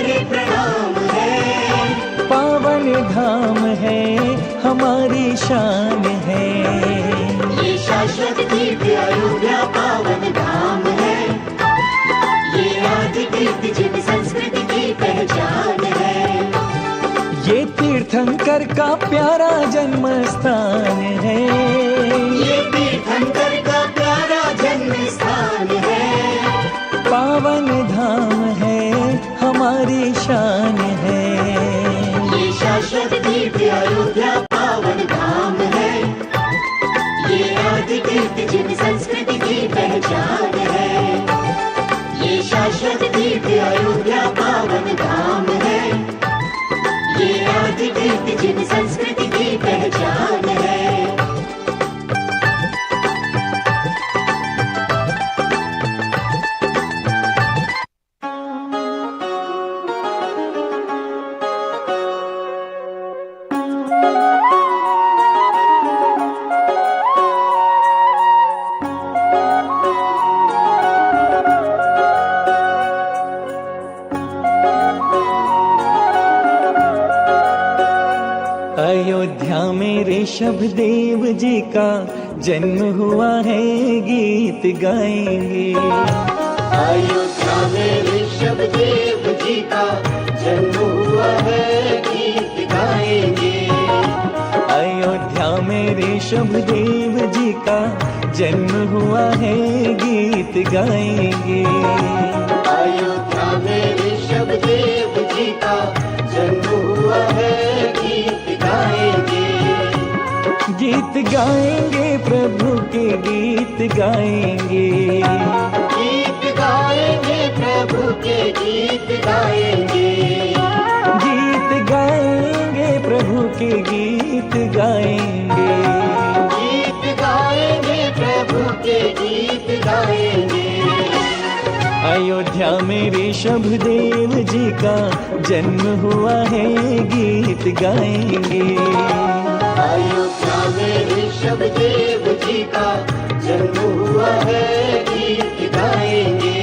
करे प्रणाम है। पावन धाम है हमारी शान है। ये शाश्वत दिव्य अयोध्या पावन धाम है। ये आदि तीर्थ जिन संस्कृति की पहचान है। ये तीर्थंकर का प्यारा जन्म स्थान है। ये तीर्थंकर का प्यारा जन्म स्थान है। पावन धाम है हमारी शान है। ये शाश्वत दिव्य अयोध्या पावन धाम है। ये आदि तीर्थ जिन संस्कृति की पहचान है। ये शाश्वत दिव्य अयोध्या पावन धाम है। ये आदि तीर्थ जिन संस्कृति की पहचान है। अयोध्या में ऋषभ देव जी का जन्म हुआ है, गीत गाएंगे। अयोध्या में ऋषभ देव जी का जन्म हुआ है, गीत गाएंगे। अयोध्या में ऋषभ देव जी का जन्म हुआ है, गीत गाएंगे। अयोध्या में ऋषभ देव जी का जन्म हुआ है, गीत गाएंगे। गीत गाएंगे प्रभु के गीत गाएंगे। गीत गाएंगे प्रभु के गीत गाएंगे। गीत गाएंगे प्रभु के गीत गाएंगे। गीत गाएंगे प्रभु के गीत गाएंगे। अयोध्या में ऋषभ देव जी का जन्म हुआ है, गीत गाएंगे। अयोध्या में ऋषभ देव जी का जन्म हुआ है, गीत गाएंगे।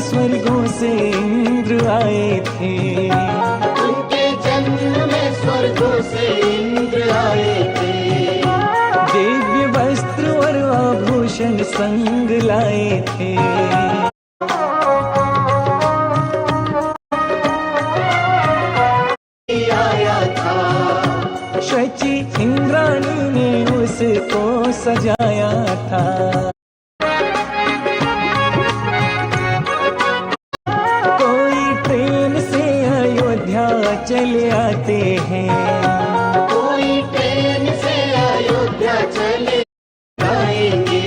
स्वर्गों से इंद्र आए थे। उनके जन्म में स्वर्गों से इंद्र आए थे। दिव्य वस्त्र और आभूषण संग लाए थे। आया था शची इंद्राणी ने उसको सजाया था। चले आते हैं, कोई ट्रेन से अयोध्या चले आएंगे।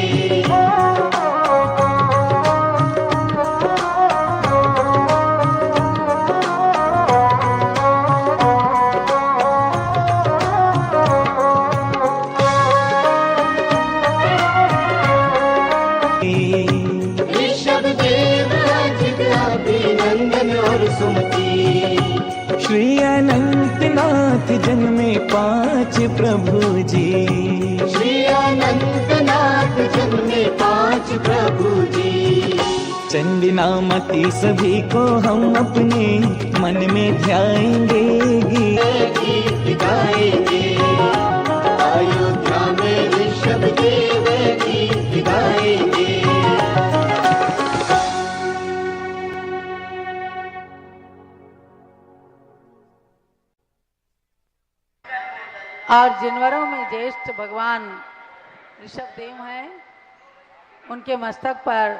ऋषभ देव अजित अभिनंदन और सुमति। श्री अनंतनाथ जन्मे 5 प्रभु जी। श्री अनंतनाथ जन्मे 5 प्रभु जी। चंदनामती सभी को हम अपने मन में ध्याएंगे, गीत गाएंगे। अयोध्या में ऋषभ देव गीत गाएंगे। और जिनवरों में ज्येष्ठ भगवान ऋषभ देव हैं, उनके मस्तक पर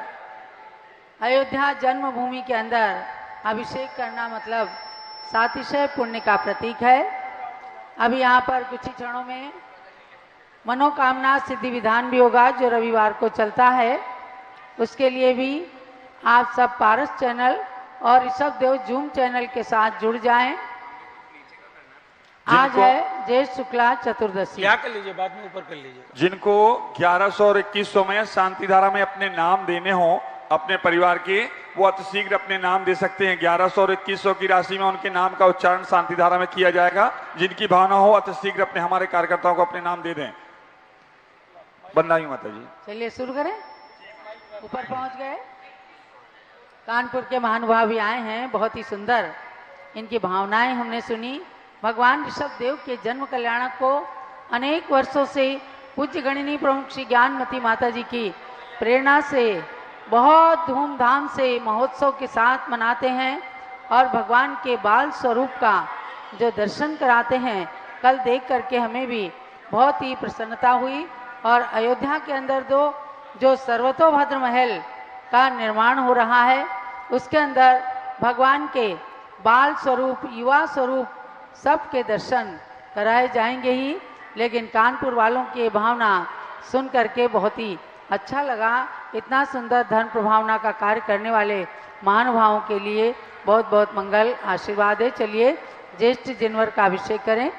अयोध्या जन्मभूमि के अंदर अभिषेक करना मतलब सातिशय पुण्य का प्रतीक है। अभी यहाँ पर कुछ ही क्षणों में मनोकामना सिद्धि विधान भी होगा, जो रविवार को चलता है। उसके लिए भी आप सब पारस चैनल और ऋषभ देव जूम चैनल के साथ जुड़ जाएं। आज है ज्येष्ठ शुक्ला चतुर्दशी। क्या कर लीजिए, बाद में ऊपर कर लीजिए। जिनको 1100 और 2100 में शांतिधारा में अपने नाम देने हो अपने परिवार के, वो अतिशीघ्र अपने नाम दे सकते हैं। 1100 और 2100 की राशि में उनके नाम का उच्चारण शांतिधारा में किया जाएगा। जिनकी भावना हो अतिशीघ्र अपने हमारे कार्यकर्ताओं को अपने नाम दे दें। बंदाई माता जी। चलिए शुरू करें। ऊपर पहुंच गए। कानपुर के महानुभाव भी आए हैं, बहुत ही सुंदर इनकी भावनाएं हमने सुनी। भगवान ऋषभ देव के जन्म कल्याणक को अनेक वर्षों से पूज्य गणिनी प्रमुख श्री ज्ञानमती माता जी की प्रेरणा से बहुत धूमधाम से महोत्सव के साथ मनाते हैं और भगवान के बाल स्वरूप का जो दर्शन कराते हैं, कल देख करके हमें भी बहुत ही प्रसन्नता हुई। और अयोध्या के अंदर जो सर्वतोभद्र महल का निर्माण हो रहा है, उसके अंदर भगवान के बाल स्वरूप, युवा स्वरूप सबके दर्शन कराए जाएंगे ही। लेकिन कानपुर वालों की भावना सुन करके बहुत ही अच्छा लगा। इतना सुंदर धर्म प्रभावना का कार्य करने वाले महानुभावों के लिए बहुत बहुत मंगल आशीर्वाद है। चलिए ज्येष्ठ जिनवर का अभिषेक करें।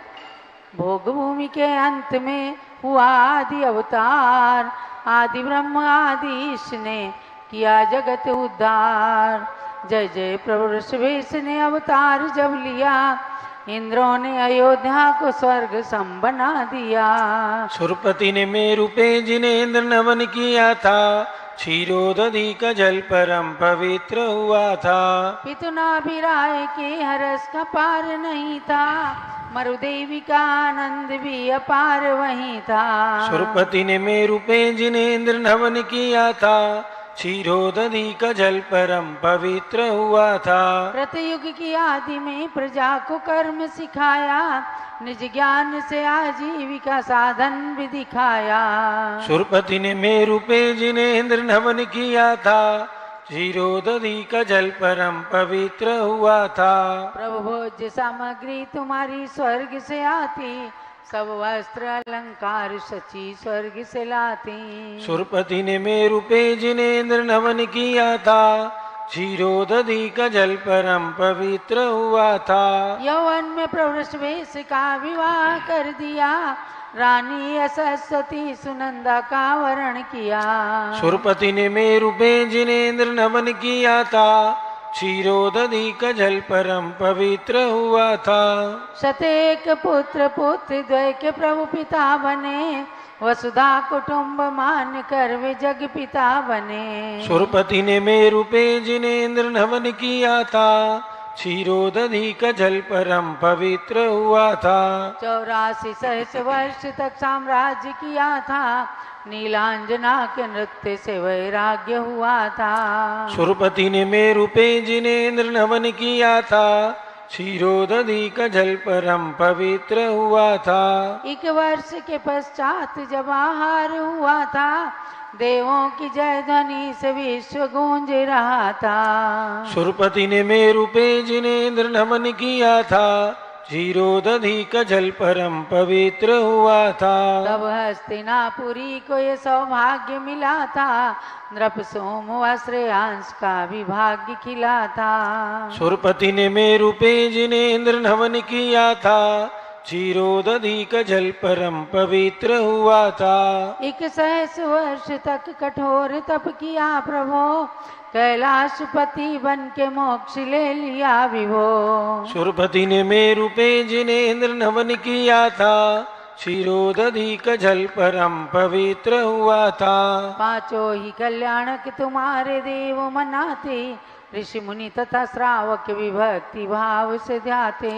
भोग भूमि के अंत में हुआ आदि अवतार, आदि ब्रह्म आदि ईश ने किया जगत उद्धार। जय जय प्रभु ऋषभेश ने अवतार जब लिया, इंद्रों ने अयोध्या को स्वर्ग सम बना दिया। सुरपति ने मेरु पे जिनेन्द्र नवन किया था, क्षीरोदधि का जल परम पवित्र हुआ था। पितुनाभिराय के हरस का पार नहीं था, मरुदेवी का आनंद भी अपार वहीं था। सुरपति ने मेरु पे जिनेन्द्र नवन किया था, क्षीरोदधि का जल परम पवित्र हुआ था। प्रतयुग की आदि में प्रजा को कर्म सिखाया, निज ज्ञान से आजीविका साधन भी दिखाया। सुरपति ने मेरु पे जिनेन्द्र नवन किया था, क्षीरोदधि का जल परम पवित्र हुआ था। प्रभु भोज्य सामग्री तुम्हारी स्वर्ग से आती, सब वस्त्र अलंकार सची स्वर्ग से लाती। सुरपति ने मेरु पे जिनेन्द्र नवन किया था, क्षीरोदधि का जल परम पवित्र हुआ था। यौवन में प्रभु ऋषभेश का विवाह कर दिया, रानी सरस्वती सुनंदा का वरण किया। सुरपति ने मेरु पे जिनेन्द्र नवन किया था, क्षीरोदधि का जल परम पवित्र हुआ था। शतेक पुत्र पुत्र द्वय के प्रभु पिता बने, वसुधा कुटुंब मान कर वे जग पिता बने। सुरपति ने मेरु पे जिनेन्द्र नवन किया था, क्षीरोदधि का जल परम पवित्र हुआ था। 84 सहस्र वर्ष तक साम्राज्य किया था, नीलांजना के नृत्य से वैराग्य हुआ था। सुरपति ने मेरु पे जिनेन्द्र नवन किया था, क्षीरोदधि का जल परम पवित्र हुआ था। 1 वर्ष के पश्चात जब आहार हुआ था, देवों की जय ध्वनि से विश्व गूंज रहा था। सुरपति ने मेरु पे जिनेन्द्र नमन किया था, क्षीरोदधि का जल परम पवित्र हुआ था। तब हस्तिनापुरी को ये सौभाग्य मिला था, नृप सोम व श्रेयांश का भी भाग्य खिला था। सुरपति ने मेरु पे जिनेन्द्र नमन किया था, क्षीरोदधि का जल परम पवित्र हुआ था। 1 सहस्र वर्ष तक कठोर तप किया प्रभो, कैलाशपति बन के मोक्ष ले लिया विभो। सुरपति ने मेरु पे जिनेन्द्र नमन किया था, क्षीरोदधि का जल परम पवित्र हुआ था। 5 ही कल्याणक तुम्हारे देव मनाते, ऋषि मुनि तथा श्रावक विभक्ति भाव से ध्याते।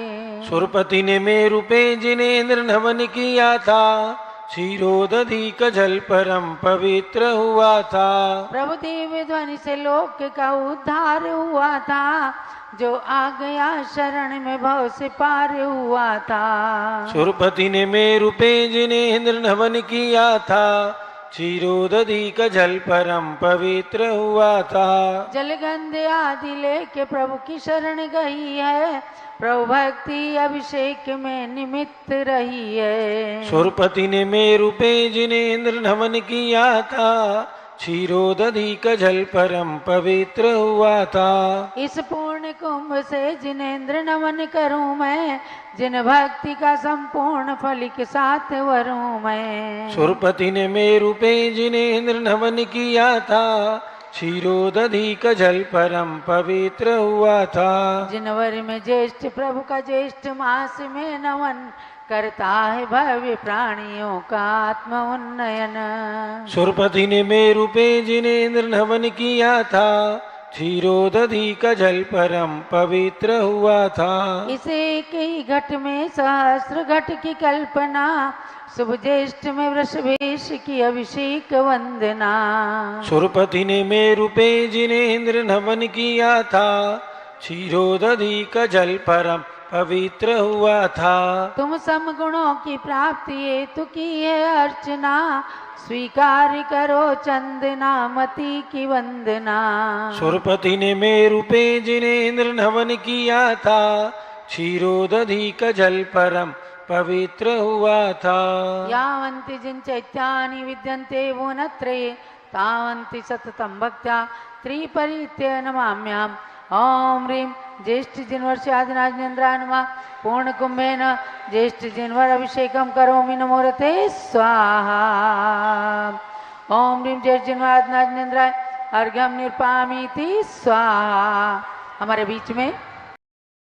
सुरपति ने मेरु पे जिनेन्द्र नमन किया था, क्षीरोदधि का जल परम पवित्र हुआ था। प्रभु देव ध्वनि से लोक का उद्धार हुआ था, जो आ गया शरण में भव से पार हुआ था। सुरपति ने मेरु पे जिनेन्द्र नमन किया था, क्षीरोदधि का जल परम पवित्र हुआ था। जलगंध आदि लेके प्रभु की शरण गई है, प्रभु भक्ति अभिषेक में निमित्त रही है। सुरपति ने मेरु पे जिनेन्द्र नमन किया था, क्षीरोदधि का जल परम पवित्र हुआ था। इस पूर्ण कुंभ से जिनेन्द्र नमन करूं मैं, जिन भक्ति का संपूर्ण फल के साथ वरूं मैं। सुरपति ने मेरु पे जिनेन्द्र नमन किया था, क्षीरोदधिक जल परम पवित्र हुआ था। जनवरी में ज्येष्ठ प्रभु का ज्येष्ठ मास में नमन, करता है भव्य प्राणियों का आत्म उन्नयन। सुरपति ने मेरु पे जिनेन्द्र नमन किया था, क्षीरोदधिक जल परम पवित्र हुआ था। इसे एक ही घट में सहस्र घट की कल्पना, शुभ ज्येष्ठ में वृषभेश की अभिषेक वंदना। सुरपति ने मेरु पे जिनेन्द्र नमन किया था, क्षीरोदधिक जल परम पवित्र हुआ था। तुम समगुणों की प्राप्ति हेतु की है अर्चना, स्वीकार करो चंदना मति की वंदना। सुरपति ने मेरु पे जिनेन्द्र नमन किया था, क्षीरोदधिक जल परम पवित्र हुआ था। यावन्ति जिन चैत्यानि विद्यन्ते वुनत्रे, तावन्ति सततं भक्त्या त्रिपरित्य नमाम्याम्। ओम ह्रीं ज्येष्ठ जिन्वर्षादिनाजनेन्द्राय नमः। पूर्ण कुंभेन ज्येष्ठ जिन्वर अभिषेकं करोमि नमोरते स्वाहा। ओम ह्रीं ज्येष्ठ जिन्वादिनाजनेन्द्राय अर्घ्यं निर्पामीति स्वाहा। हमारे बीच में